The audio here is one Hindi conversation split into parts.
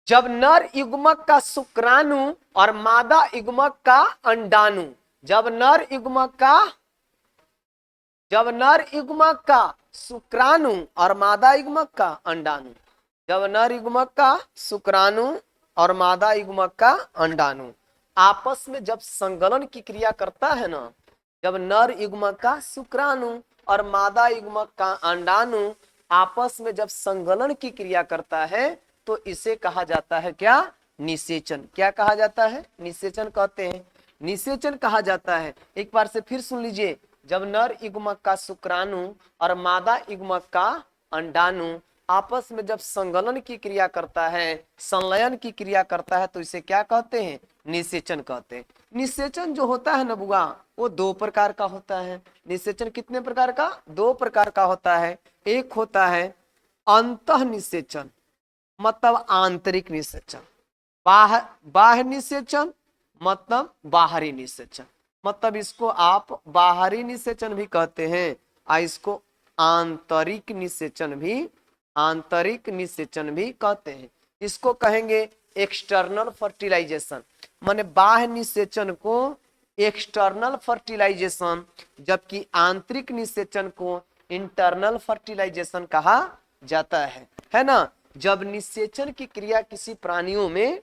जब नर युग्मक का शुक्राणु और मादा युग्मक का अंडाणु, जब नर युग्मक का शुक्राणु और मादा युग्मक का अंडाणु, जब नर युग्मक का शुक्राणु और मादा युग्मक का अंडाणु आपस में जब संगलन की क्रिया करता है ना, जब नर युग्मक का शुक्राणु और मादा युग्मक का अंडाणु आपस में जब संगलन की क्रिया करता है तो इसे कहा जाता है क्या? निषेचन। क्या कहा जाता है? निषेचन कहते हैं। निषेचन कहा जाता है। एक बार से फिर सुन लीजिए, जब नर युग्मक का शुक्राणु और मादा युग्मक का अंडाणु आपस में जब संगलन की क्रिया करता है, संलयन की क्रिया करता है तो इसे क्या कहते हैं? निषेचन कहते हैं। निषेचन जो होता है ना बुआ, वो दो प्रकार का होता है। निषेचन कितने प्रकार का? दो प्रकार का होता है। एक होता है अंतः निषेचन, मतलब आंतरिक निषेचन। बाह्य निषेचन मतलब बाहरी निषेचन, मतलब इसको आप बाहरी निषेचन भी कहते हैं और इसको आंतरिक निषेचन भी कहते हैं। इसको कहेंगे एक्सटर्नल फर्टिलाइजेशन, माने बाह्य निषेचन को एक्सटर्नल फर्टिलाइजेशन, जबकि आंतरिक निषेचन को इंटरनल फर्टिलाइजेशन कहा जाता है ना। जब निषेचन की क्रिया किसी प्राणियों में,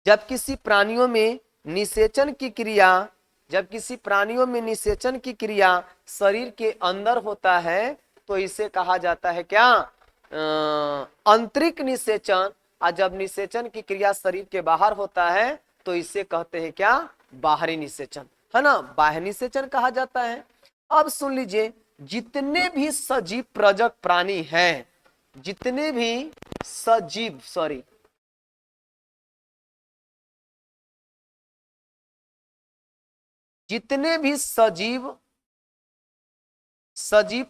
जब किसी प्राणियों में निषेचन की क्रिया, जब किसी प्राणियों में निषेचन की क्रिया शरीर के अंदर होता है तो इसे कहा जाता है क्या? आंतरिक निषेचन। और जब निषेचन की क्रिया शरीर के बाहर होता है तो इसे कहते हैं क्या? बाहरी निषेचन, है ना। बाह्य निषेचन कहा जाता है। अब सुन लीजिए, जितने भी सजीव प्रजक प्राणी हैं, जितने भी सजीव जितने भी सजीव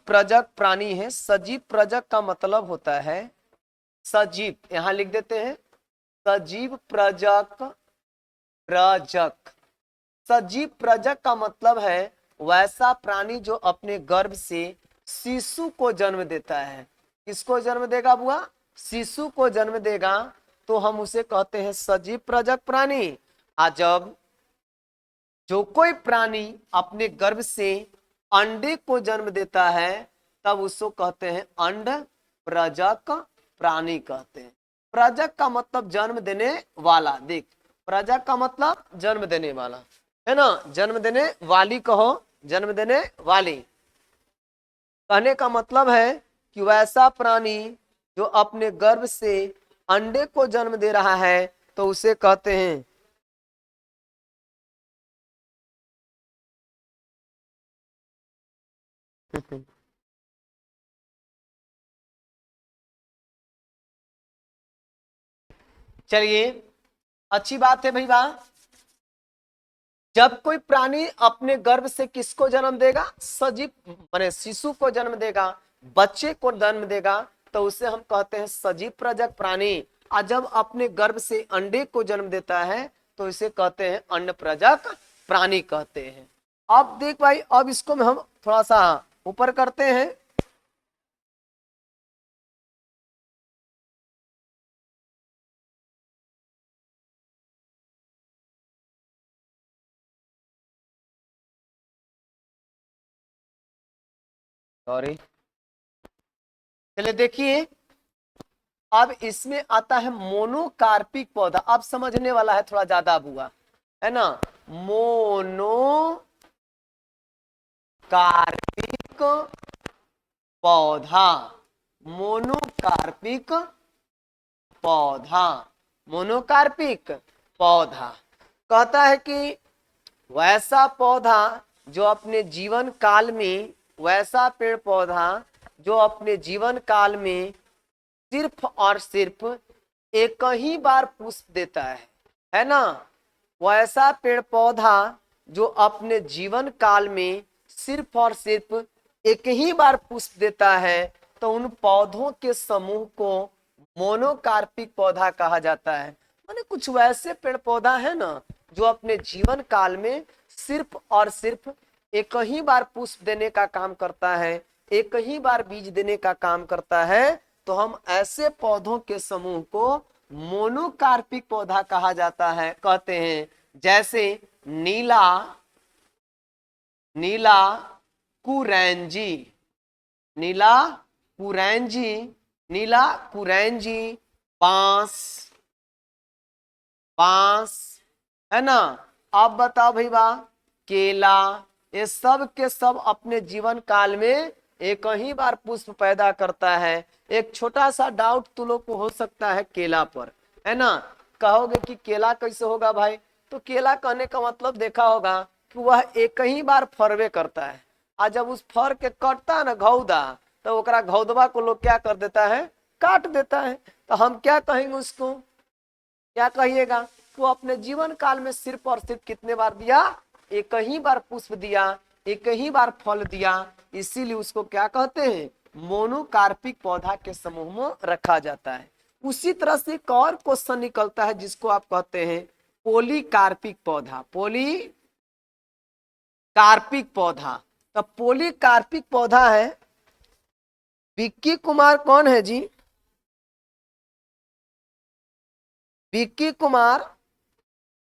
प्रजक प्राणी हैं, सजीव प्रजक का मतलब होता है सजीव, यहां लिख देते हैं सजीव प्रजक। सजीव प्रजक का मतलब है वैसा प्राणी जो अपने गर्भ से शिशु को जन्म देता है। किसको जन्म देगा बुआ? शिशु को जन्म देगा तो हम उसे कहते हैं सजीव प्रजक प्राणी। जब जो कोई प्राणी अपने गर्भ से अंडे को जन्म देता है तब उसको कहते हैं अंड प्रजक प्राणी कहते हैं। प्रजक का मतलब जन्म देने वाला। देख, प्रजक का मतलब जन्म देने वाला, है ना। जन्म देने वाली कहो, जन्म देने वाली कहने का मतलब है कि वैसा प्राणी जो अपने गर्भ से अंडे को जन्म दे रहा है तो उसे कहते हैं चलिए, अच्छी बात है भैया। जब कोई प्राणी अपने गर्भ से किसको जन्म देगा? सजीव माने शिशु को जन्म देगा, बच्चे को जन्म देगा तो उसे हम कहते हैं सजीव प्रजक प्राणी। और जब अपने गर्भ से अंडे को जन्म देता है तो इसे कहते हैं अन्न प्रजक प्राणी कहते हैं। अब देख भाई, अब इसको में हम थोड़ा सा ऊपर करते हैं। सॉरी, चलिए देखिए, अब इसमें आता है मोनोकार्पिक पौधा। अब समझने वाला है थोड़ा ज्यादा बुआ, है ना। मोनोकार्पिक पौधा, मोनोकार्पिक पौधा, मोनोकार्पिक पौधा कहता है कि वैसा पौधा जो अपने जीवन काल में, वैसा पेड़ पौधा जो अपने जीवन काल में सिर्फ और सिर्फ एक ही बार पुष्प देता है ना। वैसा पेड़ पौधा जो अपने जीवन काल में सिर्फ और सिर्फ एक ही बार पुष्प देता है तो उन पौधों के समूह को मोनोकार्पिक पौधा कहा जाता है। माने कुछ वैसे पेड़ पौधा है ना जो अपने जीवन काल में सिर्फ और सिर्फ एक ही बार पुष्प देने का काम करता है, एक ही बार बीज देने का काम करता है, तो हम ऐसे पौधों के समूह को मोनोकार्पिक पौधा कहा जाता है, कहते हैं। जैसे नीला, नीला कुरैंजी, नीला कुरैंजी, नीला कुरैंजी, बांस, बांस, है ना। अब बताओ भाई बा, केला, ये सब के सब अपने जीवन काल में एक ही बार पुष्प पैदा करता है। एक छोटा सा डाउट तुम लोग को हो सकता है केला पर, है ना। कहोगे कि केला कैसे होगा भाई, तो केला कहने का मतलब देखा होगा कि वह एक ही बार फरवे करता है, और जब उस फर के कटता है ना घौदा, तो ओकरा घौदवा को लोग क्या कर देता है, काट देता है। तो हम क्या कहेंगे उसको, क्या कहिएगा, तो अपने जीवन काल में सिर्फ और सिर्फ कितने बार दिया, एक ही बार पुष्प दिया, एक ही बार फल दिया, इसीलिए उसको क्या कहते हैं, मोनोकार्पिक पौधा के समूह में रखा जाता है। उसी तरह से एक और क्वेश्चन निकलता है जिसको आप कहते हैं पोलीकार्पिक पौधा, पोलीकार्पिक पौधा। तो पोलीकार्पिक पौधा है, विक्की कुमार कौन है जी, विक्की कुमार,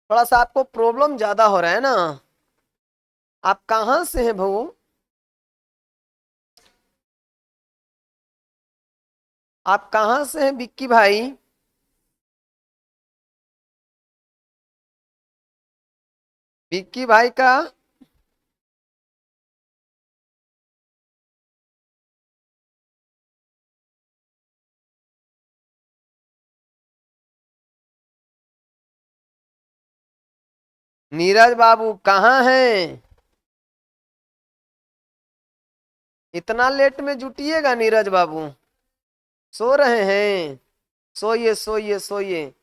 थोड़ा सा आपको प्रॉब्लम ज्यादा हो रहा है ना, आप कहां से हैं भाऊ, आप कहां से हैं विक्की भाई। विक्की भाई का, नीरज बाबू कहाँ हैं, इतना लेट में जुटिएगा नीरज बाबू, सो रहे हैं, सोइए सोइए सोइए।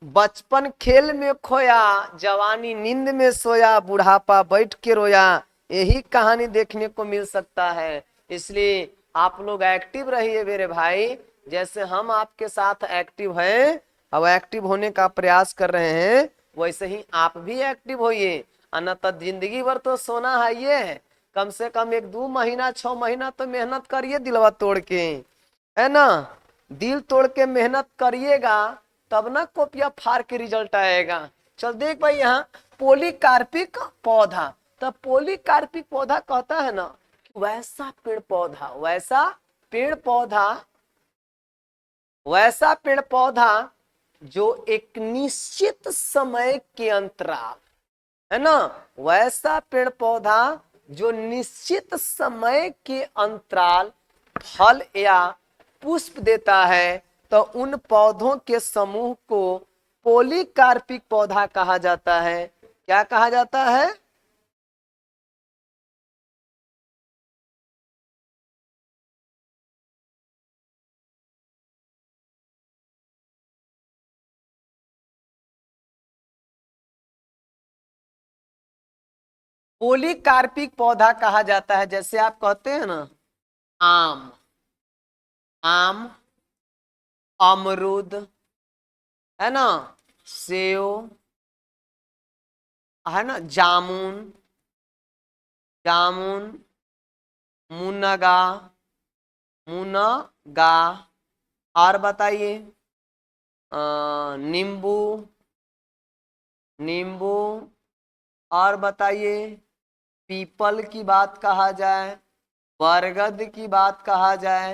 बचपन खेल में खोया, जवानी नींद में सोया, बुढ़ापा बैठ के रोया, यही कहानी देखने को मिल सकता है। इसलिए आप लोग एक्टिव रहिए मेरे भाई, जैसे हम आपके साथ एक्टिव हैं, अब एक्टिव होने का प्रयास कर रहे हैं, वैसे ही आप भी एक्टिव होइए। अन्यथा जिंदगी भर तो सोना है ये, कम से कम 1-2 महीना 6 महीना तो मेहनत करिए दिलवा तोड़ के, है ना। दिल तोड़ के मेहनत करिएगा, तब ना कॉपिया फाड़ के रिजल्ट आएगा। चल देख भाई यहाँ पोलीकार्पिक पौधा, तो पोलीकार्पिक पौधा कहता है ना वैसा पेड़ पौधा, वैसा पेड़ पौधा, वैसा पेड़ पौधा जो एक निश्चित समय के अंतराल, है ना, वैसा पेड़ पौधा जो निश्चित समय के अंतराल फल या पुष्प देता है, तो उन पौधों के समूह को पोलीकार्पिक पौधा कहा जाता है। क्या कहा जाता है, पोलीकार्पिक पौधा कहा जाता है। जैसे आप कहते हैं ना आम, आम, अमरूद, है ना, सेव, है ना, जामुन, जामुन, मुनगा, मुनगा, और बताइए, नींबू, नींबू, और बताइए, पीपल की बात कहा जाए, बरगद की बात कहा जाए,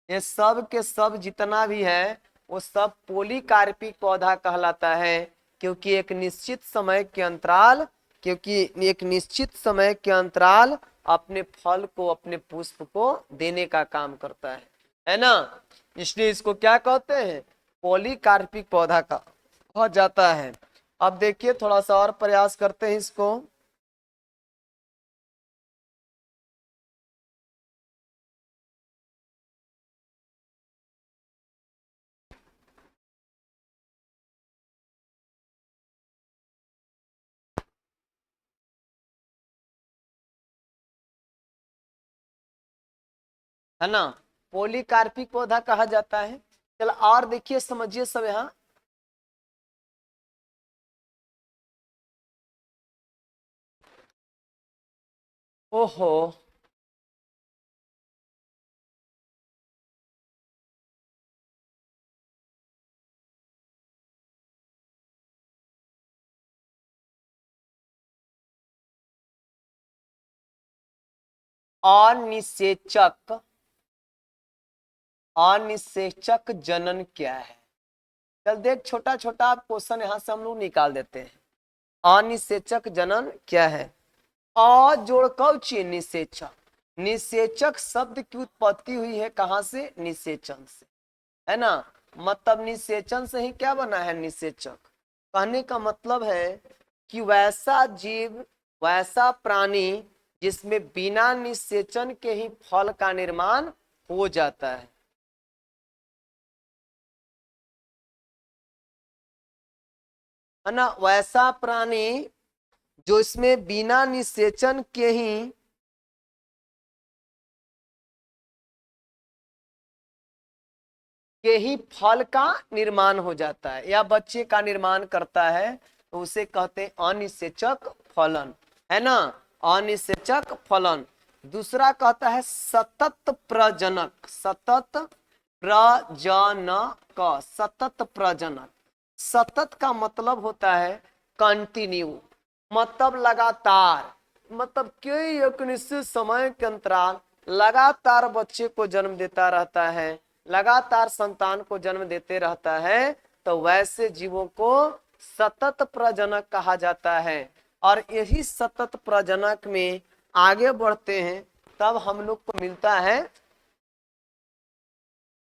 ये सब के सब जितना भी है वो सब पोलीकार्पिक पौधा कहलाता है। क्योंकि एक निश्चित समय के अंतराल, क्योंकि एक निश्चित समय के अंतराल अपने फल को, अपने पुष्प को देने का काम करता है ना। इसलिए इसको क्या कहते हैं, पोलीकार्पिक पौधा का हो जाता है। अब देखिए थोड़ा सा और प्रयास करते हैं इसको। है ना, पोलीकार्पिक पौधा कहा जाता है। चलो और देखिए समझिए सब यहाँ, ओहो, अनिषेचक, अनिषेचक जनन क्या है? चल देख, छोटा छोटा क्वेश्चन यहां से हम लोग निकाल देते हैं। अनिषेचक जनन क्या है? अ जोड़ कौची निषेचक। निषेचक शब्द की उत्पत्ति हुई है कहां से? निषेचन से, है ना। मतलब निषेचन से ही क्या बना है? निषेचक। कहने का मतलब है कि वैसा जीव, वैसा प्राणी जिसमें बिना निषेचन के ही फल का निर्माण हो जाता है ना। वैसा प्राणी जो इसमें बिना निषेचन के ही फल का निर्माण हो जाता है या बच्चे का निर्माण करता है, तो उसे कहते हैं अनिषेचक फलन, है ना। अनिषेचक फलन। दूसरा कहता है सतत प्रजनक। सतत प्रजनक, सतत प्रजनक। सतत का मतलब होता है कंटिन्यू, मतलब लगातार, मतलब कोई एक निश्चित समय के अंतराल लगातार बच्चे को जन्म देता रहता है, लगातार संतान को जन्म देते रहता है, तो वैसे जीवों को सतत प्रजनक कहा जाता है। और यही सतत प्रजनक में आगे बढ़ते हैं तब हम लोग को मिलता है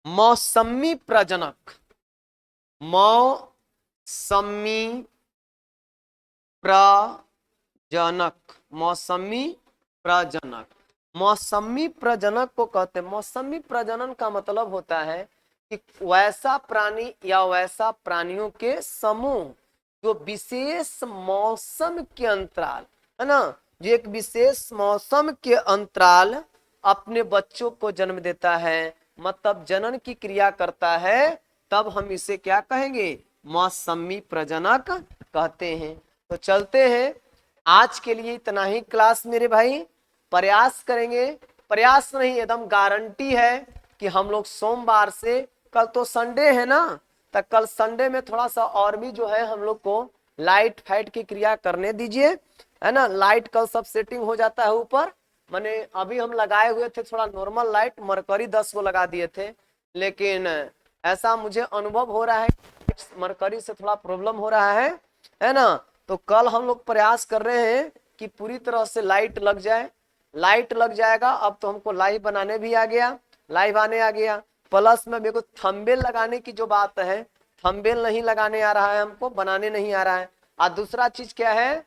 मौसमी प्रजनक। मौसमी प्रजनक, मौसमी प्रजनक। मौसमी प्रजनक को कहते हैं, मौसमी प्रजनन का मतलब होता है कि वैसा प्राणी या वैसा प्राणियों के समूह जो विशेष मौसम के अंतराल, है ना, जो एक विशेष मौसम के अंतराल अपने बच्चों को जन्म देता है, मतलब जनन की क्रिया करता है, तब हम इसे क्या कहेंगे? मौसमी प्रजनक कहते हैं। तो चलते हैं, आज के लिए इतना ही क्लास मेरे भाई। प्रयास करेंगे, प्रयास नहीं एकदम गारंटी है कि हम लोग सोमवार से, कल तो संडे है ना, तो कल संडे में थोड़ा सा और भी जो है हम लोग को लाइट फाइट की क्रिया करने दीजिए, है ना। लाइट कल सब सेटिंग हो जाता है ऊपर, माने अभी हम लगाए हुए थे थोड़ा नॉर्मल लाइट, मरकरी 10 को लगा दिए थे, लेकिन ऐसा मुझे अनुभव हो रहा है मरकरी से थोड़ा प्रॉब्लम हो रहा है ना। तो कल हम लोग प्रयास कर रहे हैं कि पूरी तरह से लाइट लग जाए। लाइट लग जाएगा, अब तो हमको लाइव बनाने भी आ गया, लाइव आने आ गया। प्लस में मेरे को थंबनेल लगाने की जो बात है, थंबनेल नहीं लगाने आ रहा है हमको, बनाने नहीं आ रहा है। और दूसरा चीज क्या है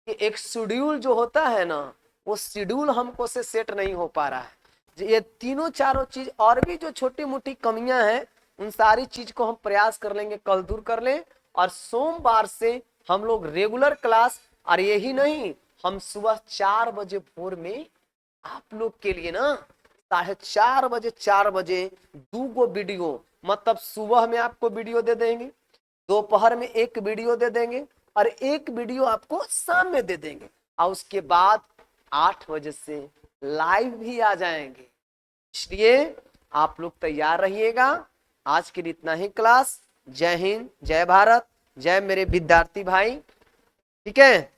कि एक शेड्यूल जो होता है ना, वो शेड्यूल हमको से सेट नहीं हो पा रहा है। ये तीनों चारों चीज और भी जो छोटी मोटी कमियां हैं, उन सारी चीज को हम प्रयास कर लेंगे कल दूर कर लें। और सोमवार से हम लोग रेगुलर क्लास, और यही नहीं, हम सुबह 4 बजे भोर में आप लोग के लिए ना 4:30 बजे 4 बजे 2 वीडियो, मतलब सुबह में आपको वीडियो दे देंगे, दोपहर में एक वीडियो दे देंगे, और एक वीडियो आपको शाम में दे देंगे, और उसके बाद 8 बजे से लाइव भी आ जाएंगे। इसलिए आप लोग तैयार रहिएगा। आज के लिए इतना ही क्लास। जय हिंद, जय भारत, जय मेरे विद्यार्थी भाई। ठीक है।